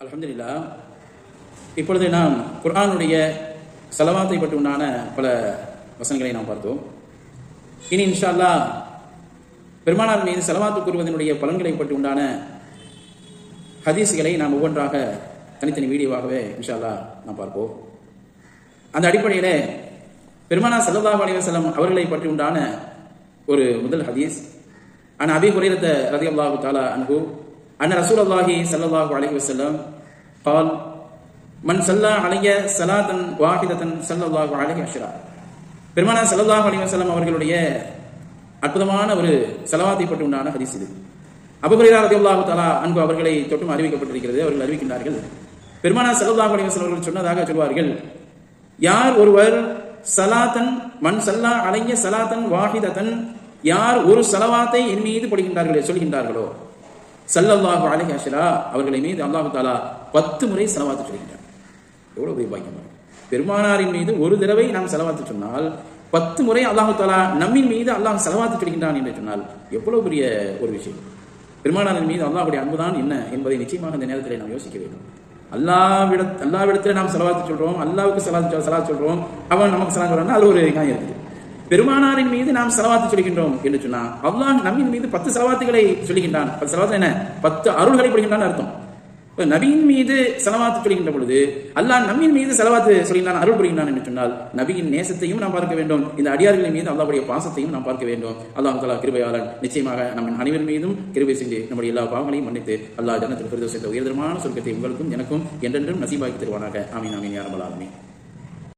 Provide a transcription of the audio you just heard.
அல்ஹம்துலில்லாஹ். இப்பொழுது நாம் குர்ஆனுடைய ஸலவாத்தை பற்றி உண்டான பல வசனங்களை நாம் பார்த்தோம். இனி இன்ஷா அல்லாஹ் பெருமானார் மீது ஸலவாத்து கூறுவதனுடைய பலன்களை பற்றி உண்டான ஹதீஸ்களை நாம் ஒவ்வொன்றாக தனித்தனி வீடியோவாகவே இன்ஷா அல்லாஹ் நாம் பார்ப்போம். அந்த அடிப்படையில் பெருமானார் ஸல்லல்லாஹு அலைஹி வஸல்லம் அவர்களை பற்றி உண்டான ஒரு முதல் ஹதீஸ் அன் அபீ ஹுரைரத ரலியல்லாஹு தஆலா அன்ஹு அன்ன ரசூலுல்லாஹி ஸல்லல்லாஹு அலைஹி வஸல்லம் قال من صلى علي صلاة واحدة صلى الله عليه عشرا. பெருமானார் ஸல்லல்லாஹு அலைஹி வஸல்லம் அவர்களுடைய அற்புதமான ஒரு ஸலவாத்தை பற்றி உண்டான ஹதீஸ் இது. அபூ ஹுரைரா ரலியல்லாஹு தஆலா அன்ஹு அவர்களை தொட்டும் அறிவிக்கப்பட்டிருக்கிறது. அவர்கள் அறிவிக்கின்றார்கள், பெருமானார் ஸல்லல்லாஹு அலைஹி வஸல்லம் அவர்கள் சொன்னதாக சொல்வார்கள், யார் ஒருவர் ஸலாத்தன் மன் ஸல்லா அலைய ஸலாத்தன் வாஹிதத்தன், யார் ஒரு ஸலவாத்தை என் மீது சொல்கின்றார்களோ ஸல்லல்லாஹு அலைஹி அஷ்ரா, அவர்களை மீது அல்லாஹ் தஆலா 10 முறை ஸலவாத்து சொல்கின்றார். எவ்வளவு பெரிய பாக்கியம்! பெருமானாரின் மீது ஒரு தடவை நாம் ஸலவாத்து சொன்னால் 10 முறை அல்லாஹ் தஆலா நம்மின் மீது அல்லாஹ் ஸலவாத்து சொல்கின்றான் என்று சொன்னால் எவ்வளவு பெரிய ஒரு விஷயம்! பெருமானாரின் மீது அல்லாஹ்வுடைய அன்புதான் என்ன என்பதை நிச்சயமாக இந்த நேரத்தில் நாம் யோசிக்க வேண்டும். அல்லாஹ்விடத்தில் நாம் ஸலவாத்து சொல்றோம், அல்லாஹ்வுக்கு ஸலவாத் சொல்றோம், அவன் நமக்கு ஸலவாத் சொல்றான், அது ஒரு நியாயம் இருக்குது. பெருமானாரின் மீது நாம் ஸலவாத்து சொல்கின்றோம் என்று சொன்னா அல்லாஹ் நம்மின் மீது 10 ஸலவாத்துகளை சொல்கின்றான். 10 ஸலவாத் என்ன? 10 அருள்களை புரிகின்றான் அர்த்தம். நபியின் மீது ஸலவாத்து சொல்கின்ற பொழுது அல்லாஹ் நம்மின் மீது ஸலவாத்து சொல்கின்றான், அருள் புரிகின்றான் என்று சொன்னால் நபியின் நேசத்தையும் நாம் பார்க்க வேண்டும், இந்த அடியார்களின் மீது அல்லாஹ்வுடைய பாசத்தையும் நாம் பார்க்க வேண்டும். அல்லாஹ் தஆலா கிருபையாளன், நிச்சயமாக நம்ம அனைவரின் மீதும் கிருபை செஞ்சு நம்முடைய எல்லா பாவங்களையும் மன்னித்து அல்லாஹ் ஜன்னத்துல் ஃபிர்தௌஸ் என்ற உயர்தரமான சொர்க்கத்தை உங்களுக்கும் எனக்கும் என்றென்றும் நசீபாக்கி தருவானாக. ஆமீன் ஆமீன் யா ரப்பல் ஆலமீன்.